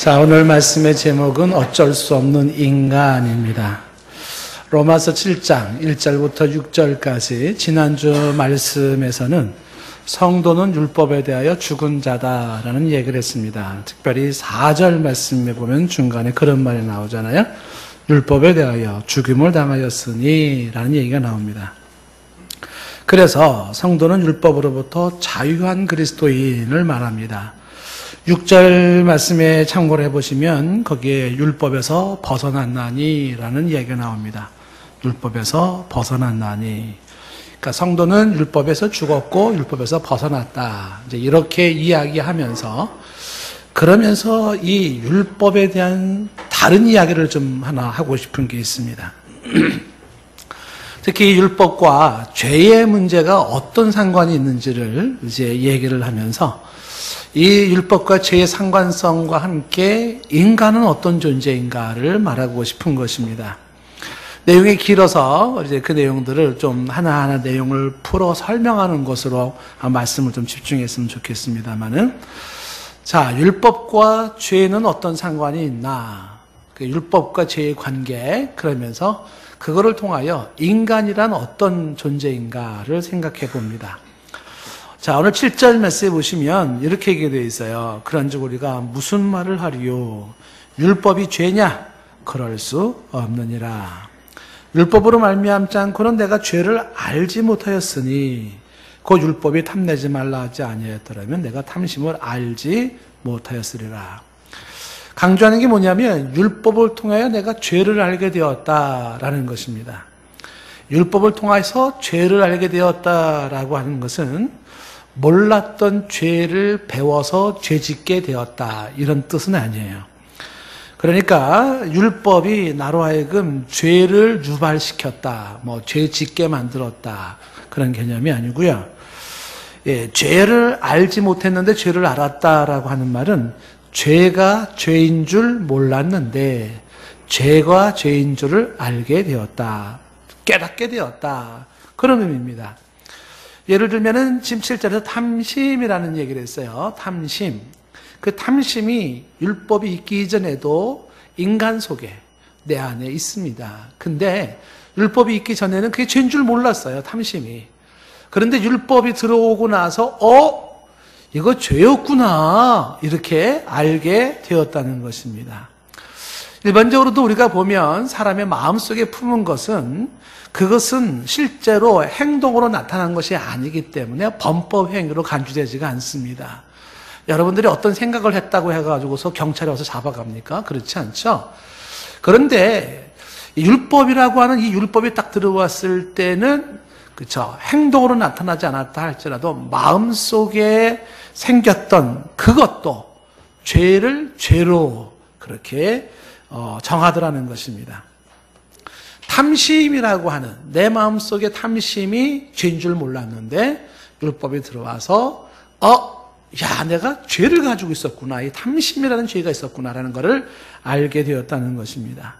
자, 오늘 말씀의 제목은 어쩔 수 없는 인간입니다. 로마서 7장 1절부터 6절까지 지난주 말씀에서는 성도는 율법에 대하여 죽은 자다라는 얘기를 했습니다. 특별히 4절 말씀에 보면 중간에 그런 말이 나오잖아요. 율법에 대하여 죽임을 당하였으니 라는 얘기가 나옵니다. 그래서 성도는 율법으로부터 자유한 그리스도인을 말합니다. 6절 말씀에 참고를 해보시면 거기에 율법에서 벗어났나니 라는 얘기가 나옵니다. 율법에서 벗어났나니. 그러니까 성도는 율법에서 죽었고 율법에서 벗어났다. 이제 이렇게 이야기하면서 그러면서 이 율법에 대한 다른 이야기를 좀 하나 하고 싶은 게 있습니다. 특히 율법과 죄의 문제가 어떤 상관이 있는지를 이제 얘기를 하면서 이 율법과 죄의 상관성과 함께 인간은 어떤 존재인가를 말하고 싶은 것입니다. 내용이 길어서 이제 그 내용들을 좀 하나하나 내용을 풀어 설명하는 것으로 말씀을 좀 집중했으면 좋겠습니다만은, 자, 율법과 죄는 어떤 상관이 있나? 그 율법과 죄의 관계, 그러면서 그거를 통하여 인간이란 어떤 존재인가를 생각해 봅니다. 자, 오늘 7절 말씀에 보시면 이렇게 얘기되어 있어요. 그런즉 우리가 무슨 말을 하리요? 율법이 죄냐? 그럴 수 없느니라. 율법으로 말미암지 않고는 내가 죄를 알지 못하였으니 그 율법이 탐내지 말라 하지 아니하였더라면 내가 탐심을 알지 못하였으리라. 강조하는 게 뭐냐면 율법을 통하여 내가 죄를 알게 되었다라는 것입니다. 율법을 통해서 죄를 알게 되었다라고 하는 것은 몰랐던 죄를 배워서 죄짓게 되었다, 이런 뜻은 아니에요. 그러니까 율법이 나로 하여금 죄를 유발시켰다, 죄짓게 만들었다, 그런 개념이 아니고요. 예, 죄를 알지 못했는데 죄를 알았다라고 하는 말은 죄가 죄인 줄 몰랐는데 죄가 죄인 줄을 알게 되었다, 깨닫게 되었다, 그런 의미입니다. 예를 들면은 지금 7절에서 탐심이라는 얘기를 했어요. 탐심. 그 탐심이 율법이 있기 이전에도 인간 속에 내 안에 있습니다. 근데 율법이 있기 전에는 그게 죄인 줄 몰랐어요, 탐심이. 그런데 율법이 들어오고 나서 이거 죄였구나, 이렇게 알게 되었다는 것입니다. 일반적으로도 우리가 보면 사람의 마음속에 품은 것은 그것은 실제로 행동으로 나타난 것이 아니기 때문에 범법 행위로 간주되지가 않습니다. 여러분들이 어떤 생각을 했다고 해가지고서 경찰에 와서 잡아갑니까? 그렇지 않죠? 그런데 율법이라고 하는 이 율법이 딱 들어왔을 때는 그렇죠, 행동으로 나타나지 않았다 할지라도 마음속에 생겼던 그것도 죄를 죄로 그렇게 정하더라는 것입니다. 탐심이라고 하는 내 마음속에 탐심이 죄인 줄 몰랐는데 율법이 들어와서 야, 내가 죄를 가지고 있었구나, 이 탐심이라는 죄가 있었구나라는 것을 알게 되었다는 것입니다.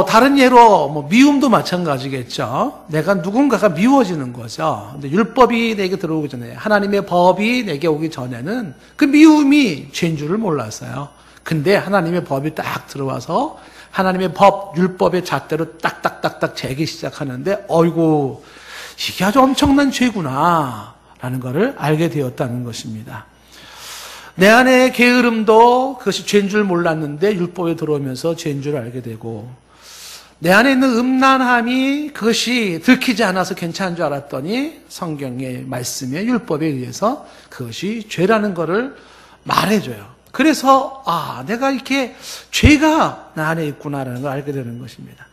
다른 예로 미움도 마찬가지겠죠. 내가 누군가가 미워지는 거죠. 근데 율법이 내게 들어오기 전에, 하나님의 법이 내게 오기 전에는 그 미움이 죄인 줄을 몰랐어요. 근데 하나님의 법이 딱 들어와서 하나님의 법, 율법의 잣대로 딱딱딱딱 재기 시작하는데 어이구, 이게 아주 엄청난 죄구나 라는 것을 알게 되었다는 것입니다. 내 안의 게으름도 그것이 죄인 줄 몰랐는데 율법에 들어오면서 죄인 줄 알게 되고, 내 안에 있는 음란함이 그것이 들키지 않아서 괜찮은 줄 알았더니 성경의 말씀에 율법에 의해서 그것이 죄라는 것을 말해줘요. 그래서 내가 이렇게 죄가 나 안에 있구나라는 걸 알게 되는 것입니다.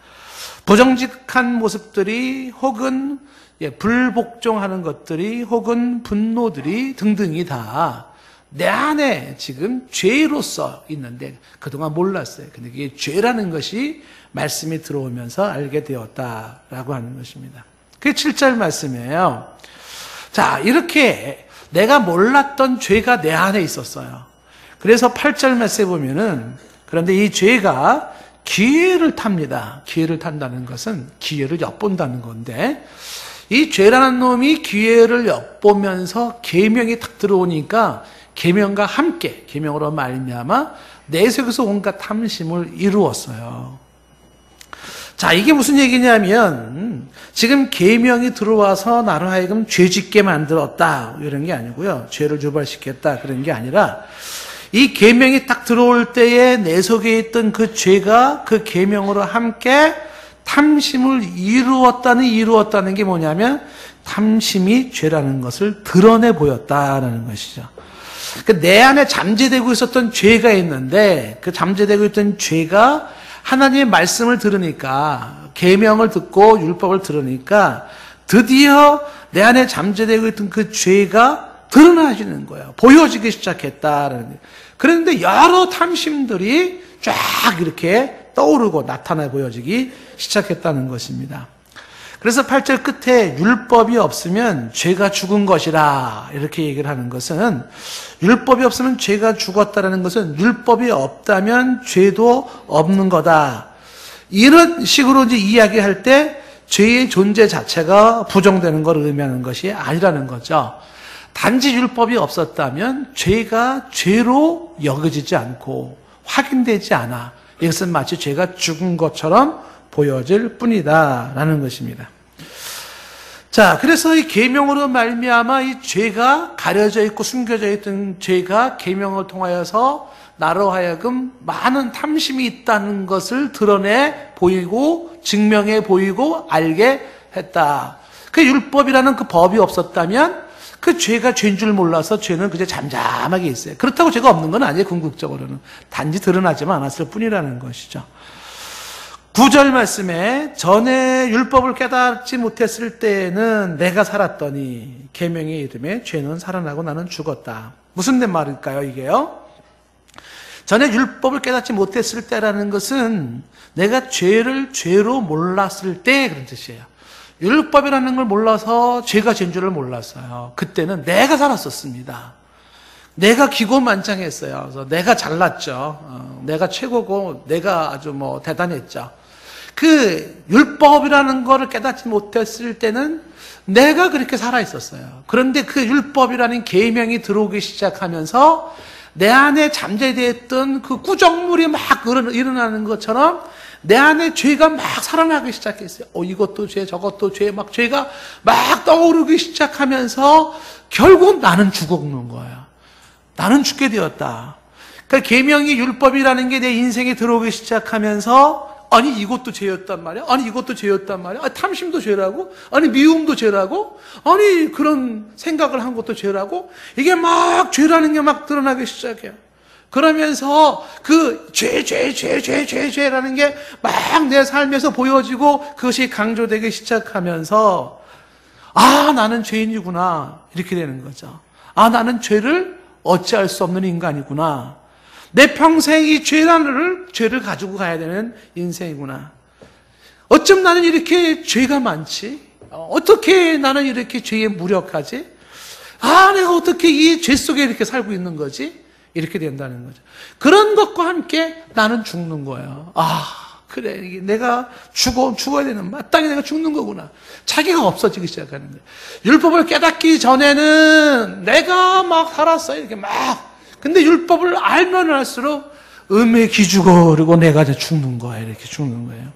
부정직한 모습들이 혹은 불복종하는 것들이 혹은 분노들이 등등이 다 내 안에 지금 죄로서 있는데 그동안 몰랐어요. 근데 그게 죄라는 것이 말씀이 들어오면서 알게 되었다라고 하는 것입니다. 그게 7절 말씀이에요. 자, 이렇게 내가 몰랐던 죄가 내 안에 있었어요. 그래서 8절 말씀에 보면은, 그런데 이 죄가 기회를 탑니다. 기회를 탄다는 것은 기회를 엿본다는 건데, 이 죄라는 놈이 기회를 엿보면서 계명이 탁 들어오니까 계명과 함께 계명으로 말미암아 내 속에서 온갖 탐심을 이루었어요. 자, 이게 무슨 얘기냐면 지금 계명이 들어와서 나로 하여금 죄짓게 만들었다 이런 게 아니고요. 죄를 유발시켰다 그런 게 아니라 이 계명이 딱 들어올 때에 내 속에 있던 그 죄가 그 계명으로 함께 탐심을 이루었다는 게 뭐냐면 탐심이 죄라는 것을 드러내 보였다라는 것이죠. 내 안에 잠재되고 있었던 죄가 있는데 그 잠재되고 있던 죄가 하나님의 말씀을 들으니까 계명을 듣고 율법을 들으니까 드디어 내 안에 잠재되고 있던 그 죄가 드러나지는 거예요. 보여지기 시작했다라는 거예요. 그런데 여러 탐심들이 쫙 이렇게 떠오르고 나타나 보여지기 시작했다는 것입니다. 그래서 8절 끝에 율법이 없으면 죄가 죽은 것이라 이렇게 얘기를 하는 것은 율법이 없으면 죄가 죽었다라는 것은 율법이 없다면 죄도 없는 거다. 이런 식으로 이제 이야기할 때 죄의 존재 자체가 부정되는 걸 의미하는 것이 아니라는 거죠. 단지 율법이 없었다면 죄가 죄로 여겨지지 않고 확인되지 않아. 이것은 마치 죄가 죽은 것처럼 보여질 뿐이다라는 것입니다. 자, 그래서 이 계명으로 말미암아 이 죄가 가려져 있고 숨겨져 있던 죄가 계명을 통하여서 나로 하여금 많은 탐심이 있다는 것을 드러내 보이고 증명해 보이고 알게 했다. 그 율법이라는 그 법이 없었다면 그 죄가 죄인 줄 몰라서 죄는 그저 잠잠하게 있어요. 그렇다고 죄가 없는 건 아니에요. 궁극적으로는. 단지 드러나지만 않았을 뿐이라는 것이죠. 9절 말씀에 전에 율법을 깨닫지 못했을 때에는 내가 살았더니 계명의 이름에 죄는 살아나고 나는 죽었다. 무슨 말일까요 이게요? 전에 율법을 깨닫지 못했을 때라는 것은 내가 죄를 죄로 몰랐을 때 그런 뜻이에요. 율법이라는 걸 몰라서 죄가 죄인 줄을 몰랐어요. 그때는 내가 살았었습니다. 내가 기고만장했어요. 그래서 내가 잘났죠. 내가 최고고 내가 아주 대단했죠. 그 율법이라는 거를 깨닫지 못했을 때는 내가 그렇게 살아 있었어요. 그런데 그 율법이라는 계명이 들어오기 시작하면서 내 안에 잠재되어 있던 그 구정물이 막 일어나는 것처럼 내 안에 죄가 막 살아나기 시작했어요. 이것도 죄, 저것도 죄, 막 죄가 막 떠오르기 시작하면서 결국 나는 죽어먹는 거예요. 나는 죽게 되었다. 그러니까 계명이 율법이라는 게 내 인생에 들어오기 시작하면서 아니 이것도 죄였단 말이야? 아니 이것도 죄였단 말이야? 아니 탐심도 죄라고? 아니 미움도 죄라고? 아니 그런 생각을 한 것도 죄라고? 이게 막 죄라는 게 막 드러나기 시작해요. 그러면서 그 죄라는 게 막 내 삶에서 보여지고 그것이 강조되기 시작하면서 아 나는 죄인이구나 이렇게 되는 거죠. 아 나는 죄를 어찌할 수 없는 인간이구나. 내 평생 이 죄를 가지고 가야 되는 인생이구나. 어쩜 나는 이렇게 죄가 많지? 어떻게 나는 이렇게 죄에 무력하지? 아, 내가 어떻게 이 죄 속에 이렇게 살고 있는 거지? 이렇게 된다는 거죠. 그런 것과 함께 나는 죽는 거예요. 아, 그래. 내가 죽어야 되는, 마땅히 내가 죽는 거구나. 자기가 없어지기 시작하는 거예요. 율법을 깨닫기 전에는 내가 막 살았어요. 이렇게 막. 근데 율법을 알면 알수록 음의 기죽어리고 내가 이제 죽는 거예요. 이렇게 죽는 거예요.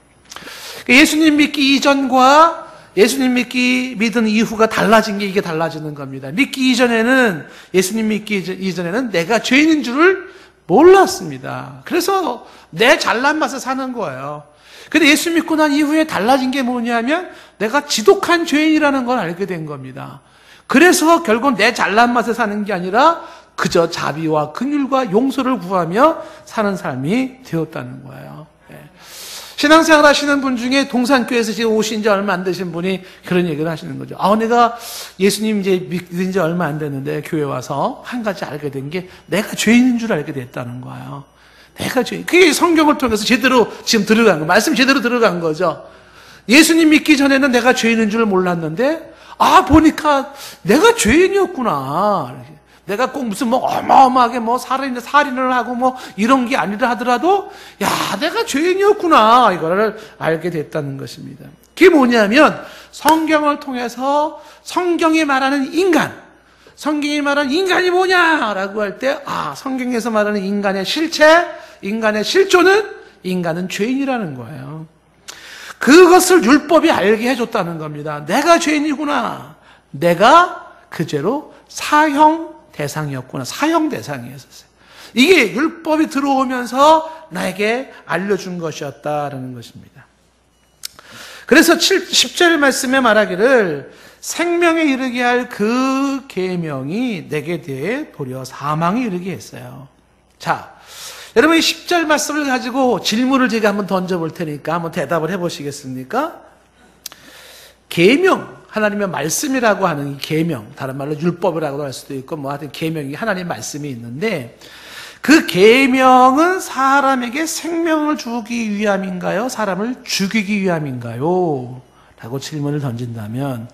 예수님 믿기 이전과 예수님 믿은 이후가 달라진 게 이게 달라지는 겁니다. 믿기 이전에는, 예수님 믿기 이전에는 내가 죄인인 줄을 몰랐습니다. 그래서 내 잘난 맛에 사는 거예요. 근데 예수 믿고 난 이후에 달라진 게 뭐냐면 내가 지독한 죄인이라는 걸 알게 된 겁니다. 그래서 결국 내 잘난 맛에 사는 게 아니라 그저 자비와 긍휼과 용서를 구하며 사는 삶이 되었다는 거예요. 신앙생활 하시는 분 중에 동산교회에서 지금 오신 지 얼마 안 되신 분이 그런 얘기를 하시는 거죠. 내가 예수님 이제 믿은 지 얼마 안 됐는데 교회 와서 한 가지 알게 된 게 내가 죄인인 줄 알게 됐다는 거예요. 내가 죄인. 그게 성경을 통해서 제대로 지금 들어간 거, 말씀 제대로 들어간 거죠. 예수님 믿기 전에는 내가 죄인인 줄 몰랐는데, 보니까 내가 죄인이었구나. 내가 꼭 무슨 어마어마하게 살인을 하고 이런 게 아니라 하더라도, 내가 죄인이었구나. 이거를 알게 됐다는 것입니다. 그게 뭐냐면, 성경을 통해서 성경이 말하는 인간, 성경이 말하는 인간이 뭐냐라고 할 때, 성경에서 말하는 인간의 실체, 인간의 실존은 인간은 죄인이라는 거예요. 그것을 율법이 알게 해줬다는 겁니다. 내가 죄인이구나. 내가 그 죄로 사형 대상이었구나. 사형 대상이었어요. 이게 율법이 들어오면서 나에게 알려준 것이었다라는 것입니다. 그래서 10절 말씀에 말하기를 생명에 이르게 할 그 계명이 내게 대해 도리어 사망에 이르게 했어요. 자, 여러분 이 10절 말씀을 가지고 질문을 제가 한번 던져볼 테니까 한번 대답을 해보시겠습니까? 계명, 하나님의 말씀이라고 하는 이 계명, 다른 말로 율법이라고 할 수도 있고 뭐 하여튼 계명이 하나님의 말씀이 있는데 그 계명은 사람에게 생명을 주기 위함인가요? 사람을 죽이기 위함인가요? 라고 질문을 던진다면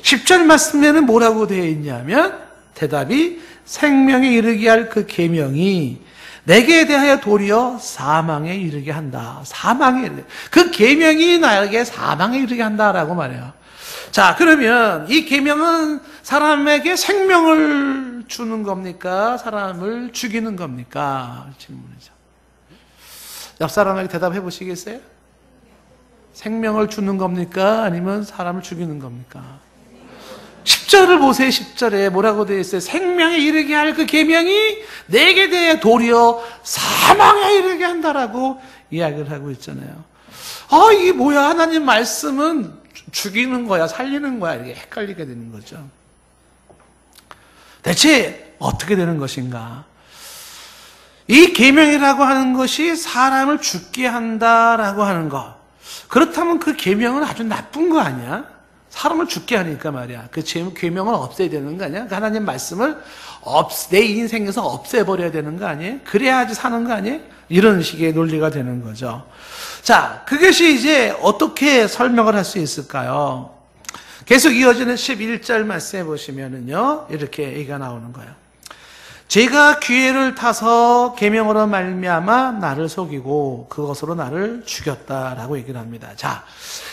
10절 말씀에는 뭐라고 되어 있냐면 대답이 생명에 이르게 할 그 계명이 내게 대하여 도리어 사망에 이르게 한다. 사망에 이르게. 그 계명이 나에게 사망에 이르게 한다라고 말해요. 자, 그러면 이 계명은 사람에게 생명을 주는 겁니까? 사람을 죽이는 겁니까? 질문이죠. 옆 사람에게 대답해 보시겠어요? 생명을 주는 겁니까? 아니면 사람을 죽이는 겁니까? 10절을 보세요. 10절에 뭐라고 되어 있어요? 생명에 이르게 할 그 계명이 내게 대해 도리어 사망에 이르게 한다라고 이야기를 하고 있잖아요. 이게 뭐야? 하나님 말씀은 죽이는 거야, 살리는 거야, 이렇게 헷갈리게 되는 거죠. 대체 어떻게 되는 것인가? 이 계명이라고 하는 것이 사람을 죽게 한다라고 하는 것. 그렇다면 그 계명은 아주 나쁜 거 아니야? 사람을 죽게 하니까 말이야. 그 계명을 없애야 되는 거 아니야? 그 하나님 말씀을 내 인생에서 없애버려야 되는 거 아니에요? 그래야지 사는 거 아니에요? 이런 식의 논리가 되는 거죠. 자, 그것이 이제 어떻게 설명을 할 수 있을까요? 계속 이어지는 11절 말씀해 보시면은요, 이렇게 얘기가 나오는 거예요. 제가 기회를 타서 계명으로 말미암아 나를 속이고 그것으로 나를 죽였다라고 얘기를 합니다. 자,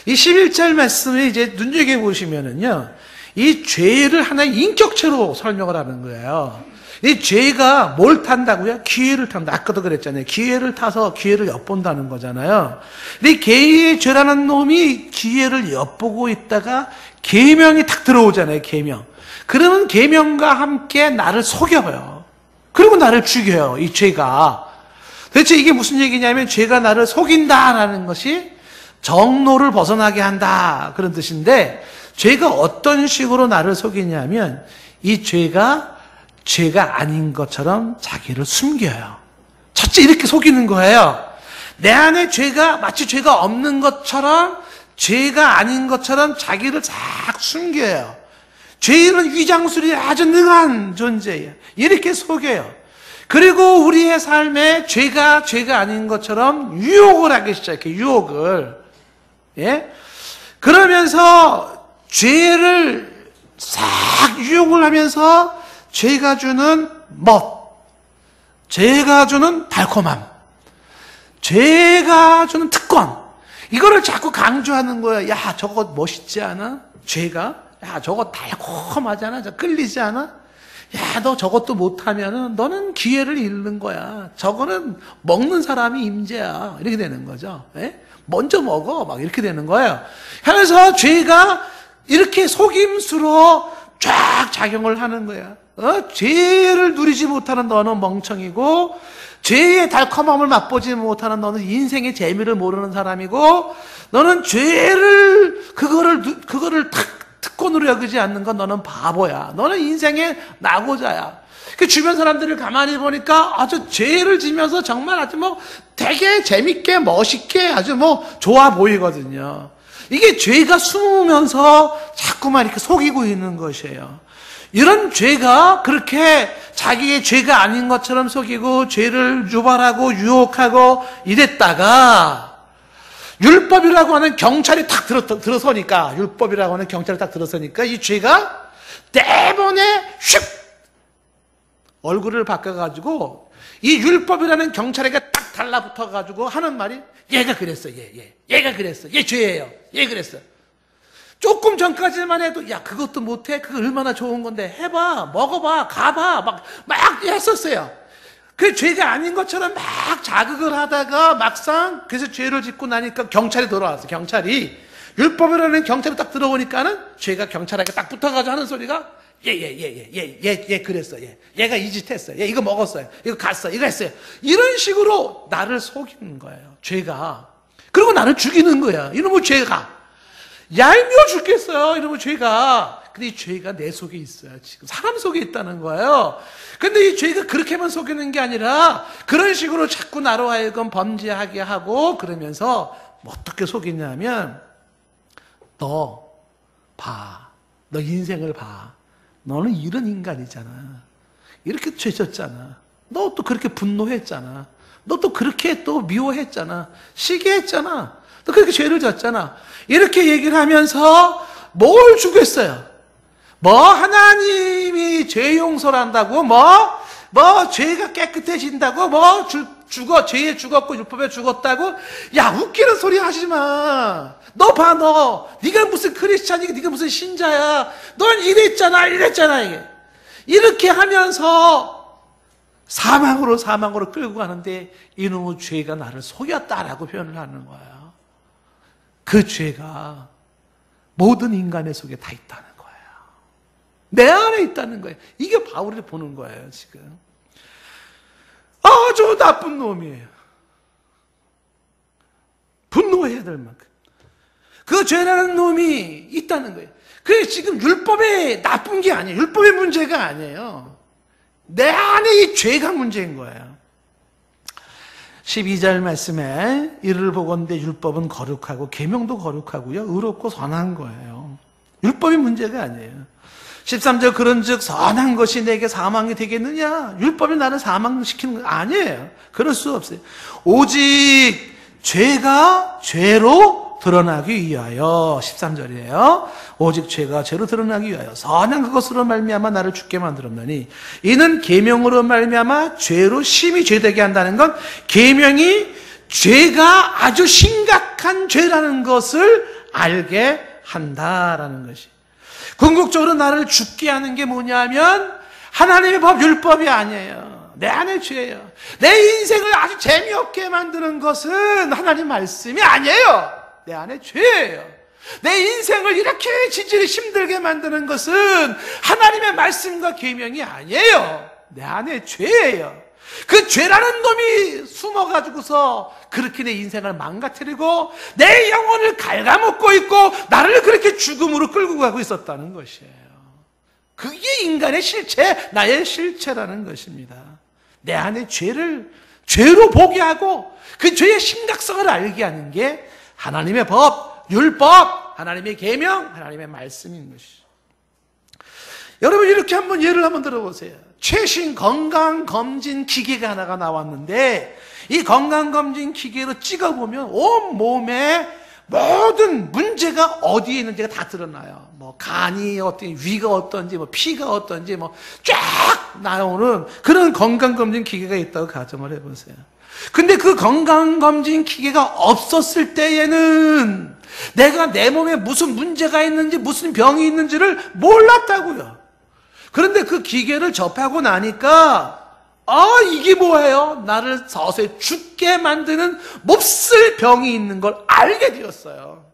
이 11절 말씀을 이제 눈여겨보시면은요, 이 죄를 하나의 인격체로 설명을 하는 거예요. 이 죄가 뭘 탄다고요? 기회를 탄다. 아까도 그랬잖아요. 기회를 타서 기회를 엿본다는 거잖아요. 근데 이 개의 죄라는 놈이 기회를 엿보고 있다가 계명이 탁 들어오잖아요. 계명. 그러면 계명과 함께 나를 속여요. 그리고 나를 죽여요. 이 죄가. 도대체 이게 무슨 얘기냐면 죄가 나를 속인다라는 것이 정로를 벗어나게 한다. 그런 뜻인데 죄가 어떤 식으로 나를 속이냐면 이 죄가 아닌 것처럼 자기를 숨겨요. 첫째 이렇게 속이는 거예요. 내 안에 죄가 마치 죄가 없는 것처럼 죄가 아닌 것처럼 자기를 쫙 숨겨요. 죄인은 위장술이 아주 능한 존재예요. 이렇게 속여요. 그리고 우리의 삶에 죄가 아닌 것처럼 유혹을 하기 시작해요. 유혹을. 예? 그러면서 죄를 싹 유혹을 하면서 죄가 주는 멋, 죄가 주는 달콤함, 죄가 주는 특권, 이거를 자꾸 강조하는 거예요. 야, 저거 멋있지 않아? 죄가? 야, 저거 달콤하지 않아? 저 끌리지 않아? 야, 너 저것도 못하면은 너는 기회를 잃는 거야. 저거는 먹는 사람이 임재야. 이렇게 되는 거죠. 예? 먼저 먹어. 막 이렇게 되는 거예요. 그래서 죄가 이렇게 속임수로 쫙 작용을 하는 거야. 죄를 누리지 못하는 너는 멍청이고, 죄의 달콤함을 맛보지 못하는 너는 인생의 재미를 모르는 사람이고, 너는 그거를 특권으로 여기지 않는 건 너는 바보야. 너는 인생의 낙오자야. 그 주변 사람들을 가만히 보니까 아주 죄를 지면서 정말 아주 되게 재밌게 멋있게 아주 좋아 보이거든요. 이게 죄가 숨으면서 자꾸만 이렇게 속이고 있는 것이에요. 이런 죄가 그렇게 자기의 죄가 아닌 것처럼 속이고 죄를 유발하고 유혹하고 이랬다가 율법이라고 하는 경찰이 탁 들어서니까, 율법이라고 하는 경찰이 딱 들어서니까 이 죄가 때문에 슉 얼굴을 바꿔가지고 이 율법이라는 경찰에게 딱 달라붙어가지고 하는 말이 얘가 그랬어, 얘가 그랬어, 얘 죄예요, 얘 그랬어. 조금 전까지만 해도 야 그것도 못해? 그거 얼마나 좋은 건데 해봐, 먹어봐, 가봐 막 했었어요. 그 죄가 아닌 것처럼 막 자극을 하다가 막상 그래서 죄를 짓고 나니까 경찰이 돌아왔어. 경찰이 율법이라는 경찰이 딱 들어오니까는 죄가 경찰에게 딱 붙어가지고 하는 소리가 얘 그랬어. 얘가 이 짓 했어. 얘 이거 먹었어요. 이거 갔어. 이거 했어요. 이런 식으로 나를 속이는 거예요. 죄가. 그리고 나를 죽이는 거야. 이놈의 죄가. 얄미워 죽겠어요. 이놈의 죄가. 근데 이 죄가 내 속에 있어요. 지금 사람 속에 있다는 거예요. 근데 이 죄가 그렇게만 속이는 게 아니라 그런 식으로 자꾸 나로 하여금 범죄하게 하고 그러면서 어떻게 속이냐면 너 봐. 너 인생을 봐. 너는 이런 인간이잖아. 이렇게 죄졌잖아. 너 또 그렇게 분노했잖아. 너 또 그렇게 또 미워했잖아. 시기했잖아. 너 그렇게 죄를 졌잖아. 이렇게 얘기를 하면서 뭘 주겠어요? 뭐 하나님이 죄 용서를 한다고? 뭐 죄가 깨끗해진다고? 죽어 죄에 죽었고 율법에 죽었다고? 야 웃기는 소리 하지 마. 너 봐 너. 네가 무슨 크리스찬이고 네가 무슨 신자야. 넌 이랬잖아 이게. 이렇게 하면서 사망으로 끌고 가는데 이놈의 죄가 나를 속였다라고 표현을 하는 거예요. 그 죄가 모든 인간의 속에 다 있다는 거예요. 내 안에 있다는 거예요. 이게 바울이 보는 거예요 지금. 아주 나쁜 놈이에요. 분노해야 될 만큼 그 죄라는 놈이 있다는 거예요. 그게 지금 율법의 나쁜 게 아니에요. 율법의 문제가 아니에요. 내 안에 이 죄가 문제인 거예요. 12절 말씀에 이를 보건대 율법은 거룩하고 계명도 거룩하고요 의롭고 선한 거예요. 율법이 문제가 아니에요. 13절 그런즉 선한 것이 내게 사망이 되겠느냐? 율법이 나를 사망시키는 거 아니에요. 그럴 수 없어요. 오직 죄가 죄로 드러나기 위하여 13절이에요. 오직 죄가 죄로 드러나기 위하여 선한 그것으로 말미암아 나를 죽게 만들었느니 이는 계명으로 말미암아 죄로 심히 죄되게 한다는 건 계명이 죄가 아주 심각한 죄라는 것을 알게 한다라는 것이. 궁극적으로 나를 죽게 하는 게 뭐냐면 하나님의 법 율법이 아니에요. 내 안의 죄예요. 내 인생을 아주 재미없게 만드는 것은 하나님 말씀이 아니에요. 내 안의 죄예요. 내 인생을 이렇게 지질이 힘들게 만드는 것은 하나님의 말씀과 계명이 아니에요. 내 안의 죄예요. 그 죄라는 놈이 숨어가지고서 그렇게 내 인생을 망가뜨리고 내 영혼을 갉아먹고 있고 나를 그렇게 죽음으로 끌고 가고 있었다는 것이에요. 그게 인간의 실체, 나의 실체라는 것입니다. 내 안의 죄를 죄로 보게 하고 그 죄의 심각성을 알게 하는 게 하나님의 법, 율법, 하나님의 계명, 하나님의 말씀인 것이죠. 여러분 이렇게 한번 예를 한번 들어보세요. 최신 건강검진 기계가 하나가 나왔는데 이 건강검진 기계로 찍어보면 온 몸에 모든 문제가 어디에 있는지가 다 드러나요. 뭐 간이 어떤지, 위가 어떤지, 뭐 피가 어떤지, 뭐 쫙 나오는 그런 건강검진 기계가 있다고 가정을 해보세요. 근데 그 건강검진 기계가 없었을 때에는 내가 내 몸에 무슨 문제가 있는지 무슨 병이 있는지를 몰랐다고요. 그런데 그 기계를 접하고 나니까 이게 뭐예요? 나를 서서히 죽게 만드는 몹쓸 병이 있는 걸 알게 되었어요.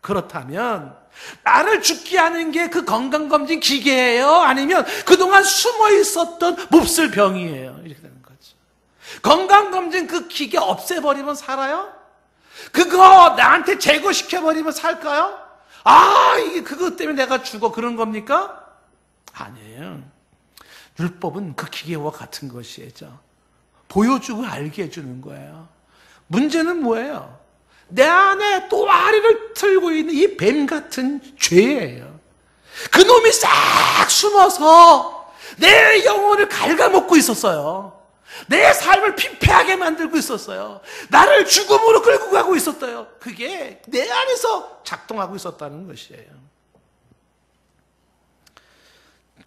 그렇다면 나를 죽게 하는 게 그 건강검진 기계예요? 아니면 그동안 숨어 있었던 몹쓸 병이에요? 이렇게 되는 거죠. 건강검진 그 기계 없애버리면 살아요? 그거 나한테 제거시켜버리면 살까요? 이게 그것 때문에 내가 죽어 그런 겁니까? 아니에요. 율법은 그 기계와 같은 것이죠. 보여주고 알게 해주는 거예요. 문제는 뭐예요? 내 안에 또아리를 틀고 있는 이 뱀 같은 죄예요. 그놈이 싹 숨어서 내 영혼을 갉아먹고 있었어요. 내 삶을 피폐하게 만들고 있었어요. 나를 죽음으로 끌고 가고 있었어요. 그게 내 안에서 작동하고 있었다는 것이에요.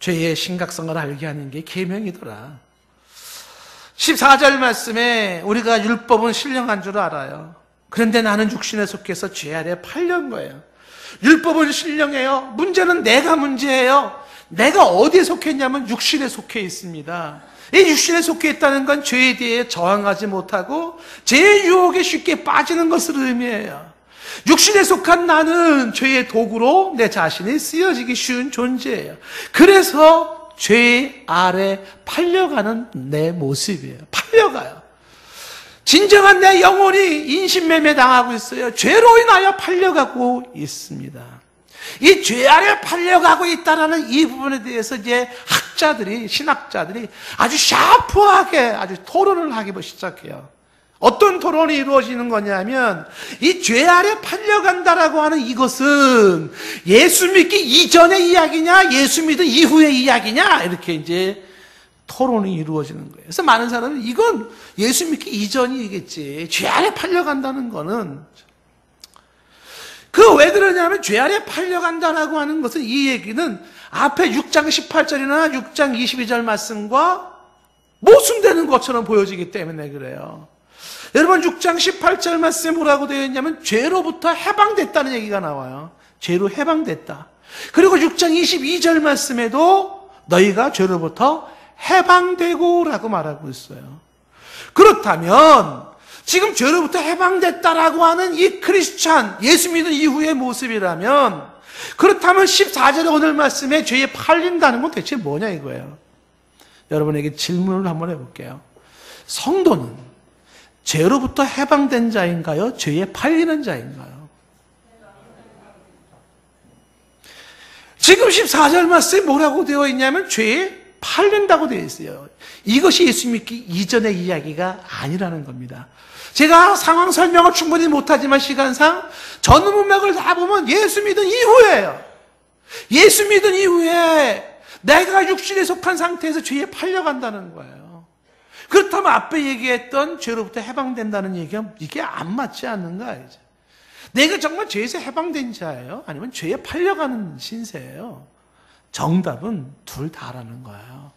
죄의 심각성을 알게 하는 게 계명이더라. 14절 말씀에 우리가 율법은 신령한 줄 알아요. 그런데 나는 육신에 속해서 죄 아래 팔린 거예요. 율법은 신령해요. 문제는 내가 문제예요. 내가 어디에 속했냐면 육신에 속해 있습니다. 이 육신에 속해 있다는 건 죄에 대해 저항하지 못하고 죄의 유혹에 쉽게 빠지는 것을 의미해요. 육신에 속한 나는 죄의 도구로 내 자신이 쓰여지기 쉬운 존재예요. 그래서 죄 아래 팔려가는 내 모습이에요. 팔려가요. 진정한 내 영혼이 인신매매 당하고 있어요. 죄로 인하여 팔려가고 있습니다. 이 죄 아래 팔려가고 있다는 이 부분에 대해서 이제 학자들이, 신학자들이 아주 샤프하게 아주 토론을 하기 시작해요. 어떤 토론이 이루어지는 거냐면 이 죄 아래 팔려간다라고 하는 이것은 예수 믿기 이전의 이야기냐, 예수 믿은 이후의 이야기냐, 이렇게 이제 토론이 이루어지는 거예요. 그래서 많은 사람은 이건 예수 믿기 이전이겠지. 죄 아래 팔려간다는 거는. 그 왜 그러냐면 죄 아래 팔려간다라고 하는 것은 이 얘기는 앞에 6장 18절이나 6장 22절 말씀과 모순되는 것처럼 보여지기 때문에 그래요. 여러분 6장 18절 말씀에 뭐라고 되어 있냐면 죄로부터 해방됐다는 얘기가 나와요. 죄로 해방됐다. 그리고 6장 22절 말씀에도 너희가 죄로부터 해방되고 라고 말하고 있어요. 그렇다면 지금 죄로부터 해방됐다라고 하는 이 크리스찬, 예수 믿은 이후의 모습이라면 그렇다면 14절의 오늘 말씀에 죄에 팔린다는 건 대체 뭐냐 이거예요. 여러분에게 질문을 한번 해볼게요. 성도는 죄로부터 해방된 자인가요? 죄에 팔리는 자인가요? 지금 14절 말씀에 뭐라고 되어 있냐면 죄에 팔린다고 되어 있어요. 이것이 예수 믿기 이전의 이야기가 아니라는 겁니다. 제가 상황 설명을 충분히 못하지만 시간상 전 문맥을 다 보면 예수 믿은 이후예요. 예수 믿은 이후에 내가 육신에 속한 상태에서 죄에 팔려간다는 거예요. 그렇다면 앞에 얘기했던 죄로부터 해방된다는 얘기가 이게 안 맞지 않는가? 이제. 내가 정말 죄에서 해방된 자예요? 아니면 죄에 팔려가는 신세예요? 정답은 둘 다라는 거예요.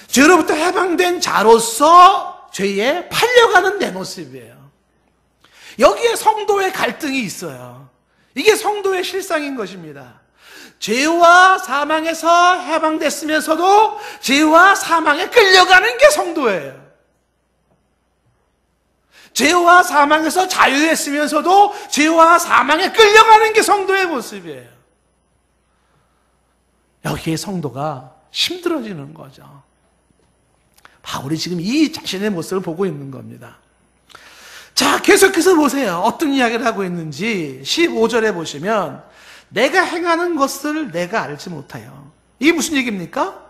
죄로부터 해방된 자로서 죄에 팔려가는 내 모습이에요. 여기에 성도의 갈등이 있어요. 이게 성도의 실상인 것입니다. 죄와 사망에서 해방됐으면서도 죄와 사망에 끌려가는 게 성도예요. 죄와 사망에서 자유했으면서도 죄와 사망에 끌려가는 게 성도의 모습이에요. 여기에 성도가 힘들어지는 거죠. 바울이 지금 이 자신의 모습을 보고 있는 겁니다. 자, 계속해서 보세요. 어떤 이야기를 하고 있는지 15절에 보시면 내가 행하는 것을 내가 알지 못하여. 이게 무슨 얘기입니까?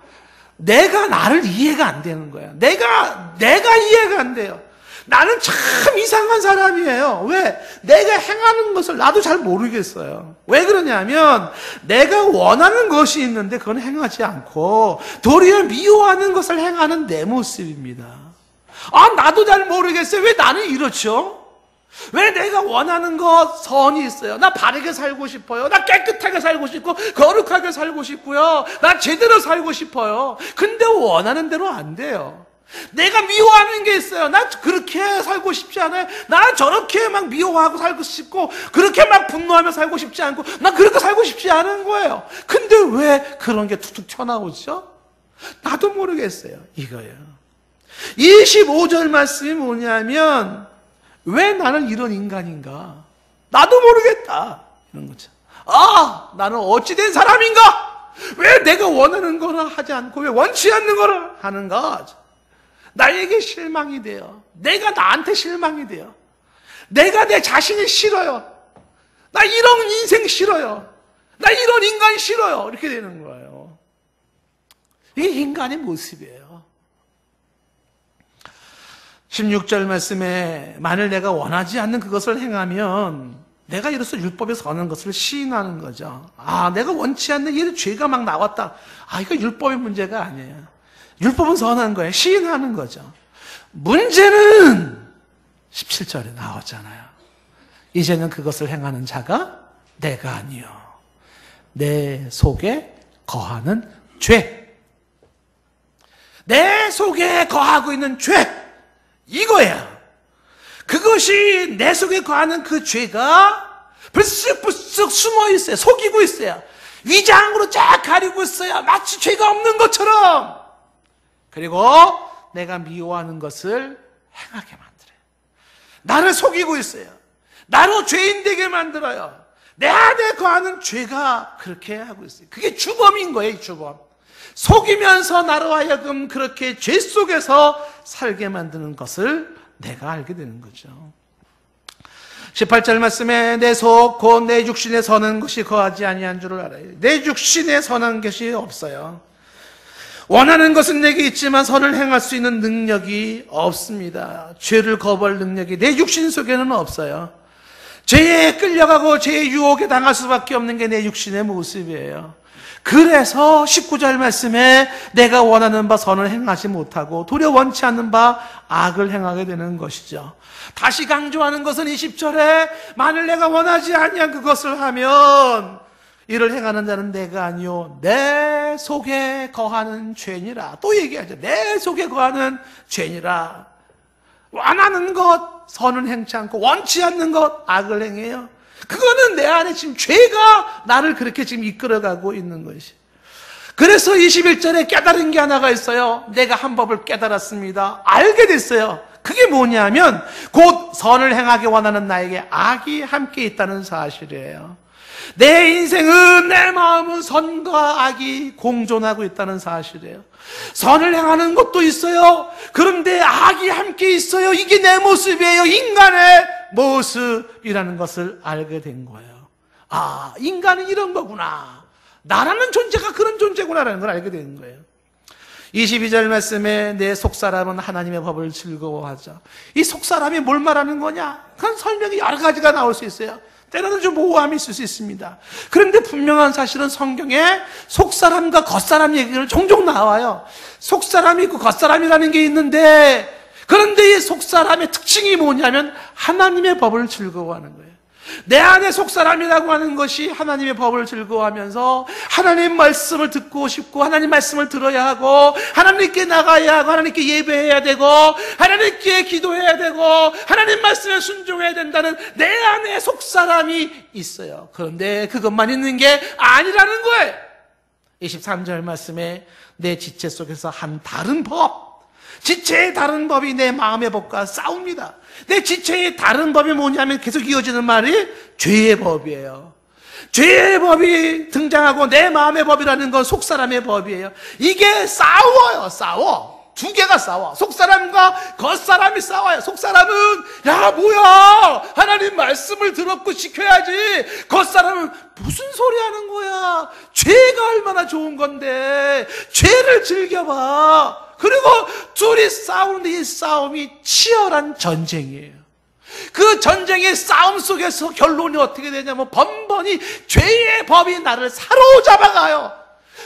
내가 나를 이해가 안 되는 거야. 내가 이해가 안 돼요. 나는 참 이상한 사람이에요. 왜? 내가 행하는 것을 나도 잘 모르겠어요. 왜 그러냐면 내가 원하는 것이 있는데 그건 행하지 않고 도리어 미워하는 것을 행하는 내 모습입니다. 아, 나도 잘 모르겠어요. 왜 나는 이렇죠? 왜 내가 원하는 것 선이 있어요? 나 바르게 살고 싶어요. 나 깨끗하게 살고 싶고 거룩하게 살고 싶고요. 나 제대로 살고 싶어요. 근데 원하는 대로 안 돼요. 내가 미워하는 게 있어요. 나 그렇게 살고 싶지 않아요. 나는 저렇게 막 미워하고 살고 싶고 그렇게 막 분노하며 살고 싶지 않고 나 그렇게 살고 싶지 않은 거예요. 근데 왜 그런 게 툭툭 튀어나오죠? 나도 모르겠어요. 이거예요. 25절 말씀이 뭐냐면 왜 나는 이런 인간인가? 나도 모르겠다. 이런 거죠. 아, 나는 어찌된 사람인가? 왜 내가 원하는 거를 하지 않고 왜 원치 않는 거를 하는가? 나에게 실망이 돼요. 내가 나한테 실망이 돼요. 내가 내 자신이 싫어요. 나 이런 인생 싫어요. 나 이런 인간 싫어요. 이렇게 되는 거예요. 이게 인간의 모습이에요. 16절 말씀에 만일 내가 원하지 않는 그것을 행하면 내가 이로써 율법에 서는 것을 시인하는 거죠. 아, 내가 원치 않는 이 죄가 막 나왔다. 아, 이거 율법의 문제가 아니에요. 율법은 선한 거예요. 시인하는 거죠. 문제는 17절에 나왔잖아요. 이제는 그것을 행하는 자가 내가 아니요 내 속에 거하는 죄. 내 속에 거하고 있는 죄. 이거야. 그것이 내 속에 거하는 그 죄가 불쑥불쑥 숨어 있어요. 속이고 있어요. 위장으로 쫙 가리고 있어요. 마치 죄가 없는 것처럼. 그리고 내가 미워하는 것을 행하게 만들어요. 나를 속이고 있어요. 나로 죄인 되게 만들어요. 내 안에 거하는 죄가 그렇게 하고 있어요. 그게 주범인 거예요, 주범. 속이면서 나로 하여금 그렇게 죄 속에서 살게 만드는 것을 내가 알게 되는 거죠. 18절 말씀에 내 속 곧 내 육신에 선한 것이 거하지 아니한 줄을 알아요. 내 육신에 선한 것이 없어요. 원하는 것은 내게 있지만 선을 행할 수 있는 능력이 없습니다. 죄를 거부할 능력이 내 육신 속에는 없어요. 죄에 끌려가고 죄의 유혹에 당할 수밖에 없는 게 내 육신의 모습이에요. 그래서 19절 말씀에 내가 원하는 바 선을 행하지 못하고 도리어 원치 않는 바 악을 행하게 되는 것이죠. 다시 강조하는 것은 20절에 만일 내가 원하지 아니한 그것을 하면 이를 행하는 자는 내가 아니요 내 속에 거하는 죄니라. 또 얘기하죠. 내 속에 거하는 죄니라. 원하는 것 선은 행치 않고 원치 않는 것 악을 행해요. 그거는 내 안에 지금 죄가 나를 그렇게 지금 이끌어가고 있는 것이. 그래서 21절에 깨달은 게 하나가 있어요. 내가 한 법을 깨달았습니다. 알게 됐어요. 그게 뭐냐면 곧 선을 행하기 원하는 나에게 악이 함께 있다는 사실이에요. 내 인생은 내 마음은 선과 악이 공존하고 있다는 사실이에요. 선을 행하는 것도 있어요. 그런데 악이 함께 있어요. 이게 내 모습이에요. 인간의 모습이라는 것을 알게 된 거예요. 아, 인간은 이런 거구나. 나라는 존재가 그런 존재구나라는 걸 알게 된 거예요. 22절 말씀에 내 속사람은 하나님의 법을 즐거워하죠. 이 속사람이 뭘 말하는 거냐? 그건 설명이 여러 가지가 나올 수 있어요. 때로는 좀 모호함이 있을 수 있습니다. 그런데 분명한 사실은 성경에 속사람과 겉사람 얘기를 종종 나와요. 속사람이 있고 겉사람이라는 게 있는데, 그런데 이 속사람의 특징이 뭐냐면 하나님의 법을 즐거워하는 거예요. 내 안에 속사람이라고 하는 것이 하나님의 법을 즐거워하면서 하나님 말씀을 듣고 싶고 하나님 말씀을 들어야 하고 하나님께 나가야 하고 하나님께 예배해야 되고 하나님께 기도해야 되고 하나님 말씀에 순종해야 된다는 내 안에 속사람이 있어요. 그런데 그것만 있는 게 아니라는 거예요. 23절 말씀에 내 지체 속에서 한 다른 법, 지체의 다른 법이 내 마음의 법과 싸웁니다. 내 지체의 다른 법이 뭐냐면 계속 이어지는 말이 죄의 법이에요. 죄의 법이 등장하고 내 마음의 법이라는 건 속사람의 법이에요. 이게 싸워요. 싸워. 두 개가 싸워. 속사람과 겉사람이 싸워요. 속사람은 야 뭐야 하나님 말씀을 들었고 지켜야지. 겉사람은 무슨 소리 하는 거야. 죄가 얼마나 좋은 건데 죄를 즐겨봐. 그리고 둘이 싸우는데 이 싸움이 치열한 전쟁이에요. 그 전쟁의 싸움 속에서 결론이 어떻게 되냐면 번번이 죄의 법이 나를 사로잡아가요.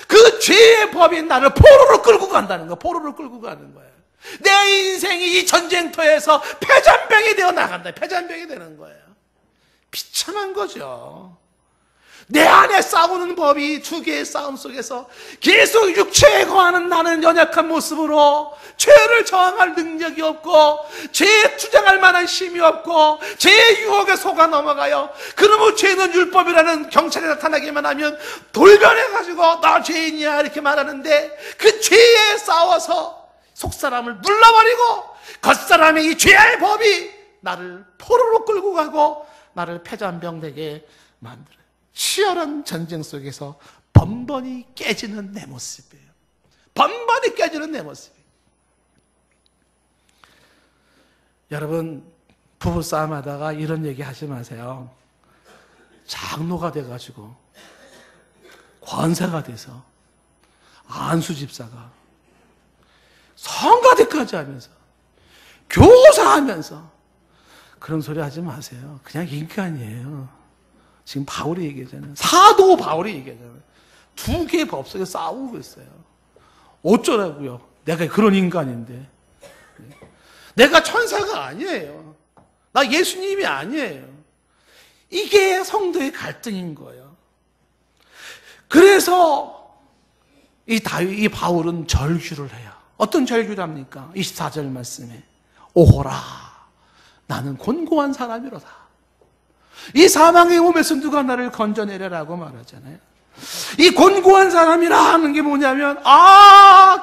그 죄의 법이 나를 포로로 끌고 간다는 거예요. 포로로 끌고 가는 거예요. 내 인생이 이 전쟁터에서 패잔병이 되어 나간다. 패잔병이 되는 거예요. 비참한 거죠. 내 안에 싸우는 법이 두 개의 싸움 속에서 계속 육체에 거하는 나는 연약한 모습으로 죄를 저항할 능력이 없고 죄에 투쟁할 만한 힘이 없고 죄의 유혹에 속아 넘어가요. 그러면 죄는 율법이라는 경찰에 나타나기만 하면 돌변해가지고 나 죄인이야 이렇게 말하는데 그 죄에 싸워서 속사람을 눌러버리고 겉사람의 이 죄의 법이 나를 포로로 끌고 가고 나를 패잔병 되게 만들어요. 치열한 전쟁 속에서 번번이 깨지는 내 모습이에요. 번번이 깨지는 내 모습이에요. 여러분 부부싸움 하다가 이런 얘기 하지 마세요. 장로가 돼가지고 권세가 돼서 안수집사가 성가대까지 하면서 교사하면서 그런 소리 하지 마세요. 그냥 인간이에요. 지금 바울이 얘기하잖아요. 사도 바울이 얘기하잖아요. 두 개의 법 속에 싸우고 있어요. 어쩌라고요? 내가 그런 인간인데. 내가 천사가 아니에요. 나 예수님이 아니에요. 이게 성도의 갈등인 거예요. 그래서 이 바울은 절규를 해요. 어떤 절규를 합니까? 24절 말씀에 오호라 나는 곤고한 사람이로다. 이 사망의 몸에서 누가 나를 건져내려라고 말하잖아요. 이 곤고한 사람이라 하는 게 뭐냐면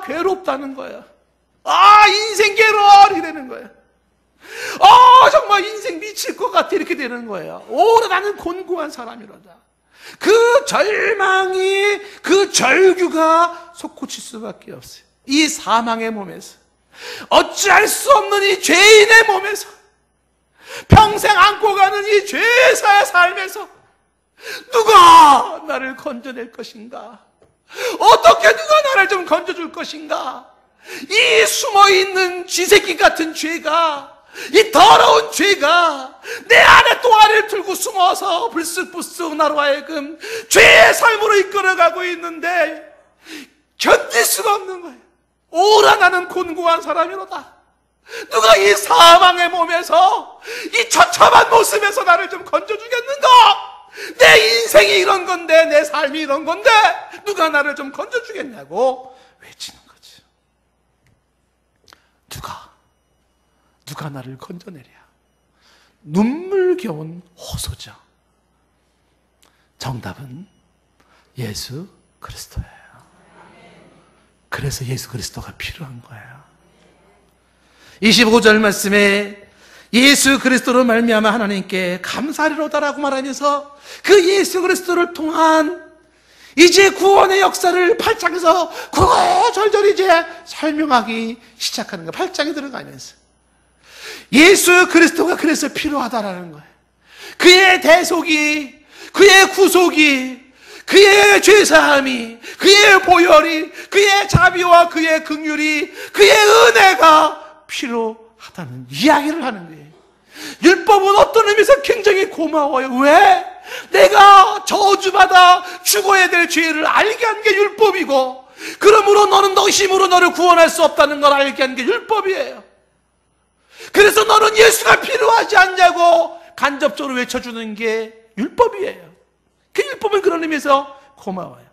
괴롭다는 거야. 인생 괴로워 이렇게 되는 거야. 정말 인생 미칠 것 같아 이렇게 되는 거예요. 오라 나는 곤고한 사람이로다. 그 절망이, 그 절규가 솟구칠 수밖에 없어요. 이 사망의 몸에서, 어찌할 수 없는 이 죄인의 몸에서, 평생 안고 가는 이 죄사의 삶에서 누가 나를 건져낼 것인가? 어떻게 누가 나를 좀 건져줄 것인가? 이 숨어있는 쥐새끼 같은 죄가, 이 더러운 죄가 내 안에 또아리를 들고 숨어서 불쑥불쑥 나로 하여금 죄의 삶으로 이끌어가고 있는데 견딜 수가 없는 거예요. 오라 나는 곤고한 사람이로다. 누가 이 사망의 몸에서, 이 처참한 모습에서 나를 좀 건져주겠는가? 내 인생이 이런 건데, 내 삶이 이런 건데 누가 나를 좀 건져주겠냐고 외치는 거죠. 누가 나를 건져내랴. 눈물겨운 호소죠. 정답은 예수 그리스도예요. 그래서 예수 그리스도가 필요한 거예요. 25절 말씀에 예수 그리스도로 말미암아 하나님께 감사하리로다라고 말하면서 그 예수 그리스도를 통한 이제 구원의 역사를 8장에서 구구절절 이제 설명하기 시작하는 거예요. 8장에 들어가면서 예수 그리스도가 그래서 필요하다라는 거예요. 그의 대속이, 그의 구속이, 그의 죄사함이, 그의 보혈이, 그의 자비와 그의 긍휼이, 그의 은혜가 필요하다는 이야기를 하는 거예요. 율법은 어떤 의미에서 굉장히 고마워요. 왜? 내가 저주받아 죽어야 될 죄를 알게 한 게 율법이고, 그러므로 너는 너 힘으로 너를 구원할 수 없다는 걸 알게 한 게 율법이에요. 그래서 너는 예수가 필요하지 않냐고 간접적으로 외쳐주는 게 율법이에요. 그 율법은 그런 의미에서 고마워요.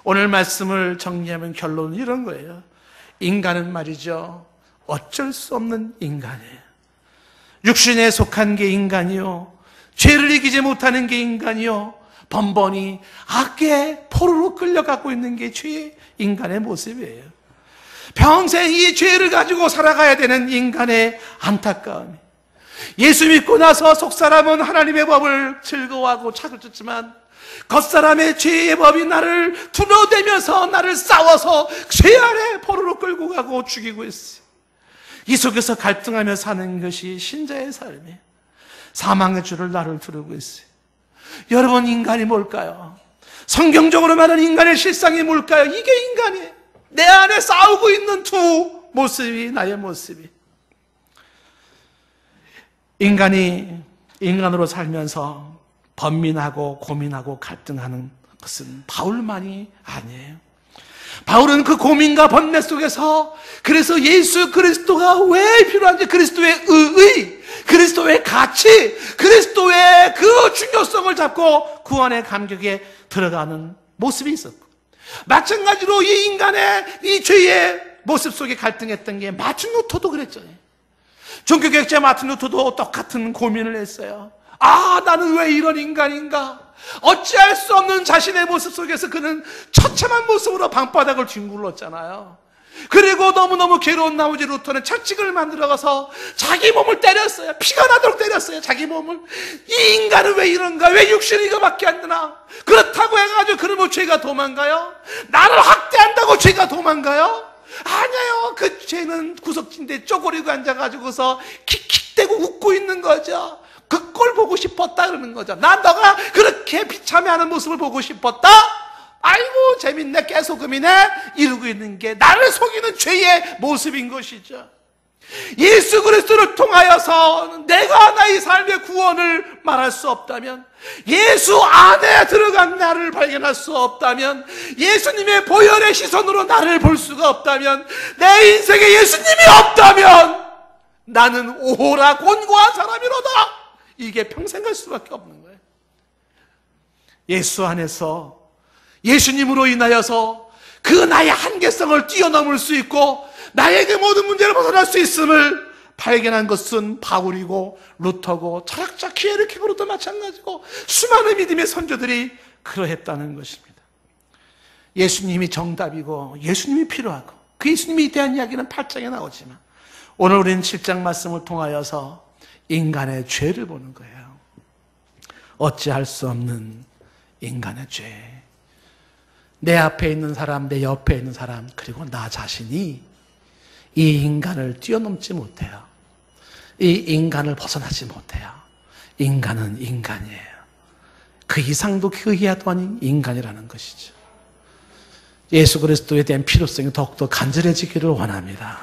오늘 말씀을 정리하면 결론은 이런 거예요. 인간은 말이죠, 어쩔 수 없는 인간이에요. 육신에 속한 게 인간이요, 죄를 이기지 못하는 게 인간이요, 번번이 악의 포로로 끌려가고 있는 게 죄의 인간의 모습이에요. 평생 이 죄를 가지고 살아가야 되는 인간의 안타까움이, 예수 믿고 나서 속사람은 하나님의 법을 즐거워하고 착을 쫓지만 겉사람의 죄의 법이 나를 두려대면서 나를 싸워서 죄 아래 포로로 끌고 가고 죽이고 있어요. 이 속에서 갈등하며 사는 것이 신자의 삶이에요. 사망의 줄을 나를 두르고 있어요. 여러분, 인간이 뭘까요? 성경적으로 말하는 인간의 실상이 뭘까요? 이게 인간이에요. 내 안에 싸우고 있는 두 모습이 나의 모습이. 인간이 인간으로 살면서 번민하고 고민하고 갈등하는 것은 바울만이 아니에요. 바울은 그 고민과 번뇌 속에서 그래서 예수 그리스도가 왜 필요한지, 그리스도의 의의, 그리스도의 가치, 그리스도의 그 중요성을 잡고 구원의 감격에 들어가는 모습이 있었고, 마찬가지로 이 인간의 이 죄의 모습 속에 갈등했던 게 마틴 루터도 그랬죠. 종교개혁자 마틴 루터도 똑같은 고민을 했어요. 나는 왜 이런 인간인가? 어찌할 수 없는 자신의 모습 속에서 그는 처참한 모습으로 방바닥을 뒹굴렀잖아요. 그리고 너무너무 괴로운 나머지 루터는 채찍을 만들어가서 자기 몸을 때렸어요. 피가 나도록 때렸어요, 자기 몸을. 이 인간은 왜 이런가? 왜 육신이 이거밖에 안 되나? 그렇다고 해가지고 그러면 죄가 도망가요? 나를 학대한다고 죄가 도망가요? 아니에요. 그 죄는 구석진데 쪼그리고 앉아가지고서 킥킥대고 웃고 있는 거죠. 그 꼴 보고 싶었다 그러는 거죠. 난 너가 그렇게 비참해하는 모습을 보고 싶었다? 아이고 재밌네, 깨소금이네, 이러고 있는 게 나를 속이는 죄의 모습인 것이죠. 예수 그리스도를 통하여서 내가 나의 삶의 구원을 말할 수 없다면, 예수 안에 들어간 나를 발견할 수 없다면, 예수님의 보혈의 시선으로 나를 볼 수가 없다면, 내 인생에 예수님이 없다면 나는 오라 곤고한 사람이로다. 이게 평생 갈 수밖에 없는 거예요. 예수 안에서, 예수님으로 인하여서 그 나의 한계성을 뛰어넘을 수 있고 나의 그 모든 문제를 벗어날 수 있음을 발견한 것은 바울이고 루터고 철학자 키에르케고르도 마찬가지고 수많은 믿음의 선조들이 그러했다는 것입니다. 예수님이 정답이고 예수님이 필요하고 그 예수님에 대한 이야기는 8장에 나오지만 오늘 우리는 7장 말씀을 통하여서 인간의 죄를 보는 거예요. 어찌할 수 없는 인간의 죄. 내 앞에 있는 사람, 내 옆에 있는 사람, 그리고 나 자신이 이 인간을 뛰어넘지 못해요. 이 인간을 벗어나지 못해요. 인간은 인간이에요. 그 이상도 그 이하도 아닌 인간이라는 것이죠. 예수 그리스도에 대한 필요성이 더욱더 간절해지기를 원합니다.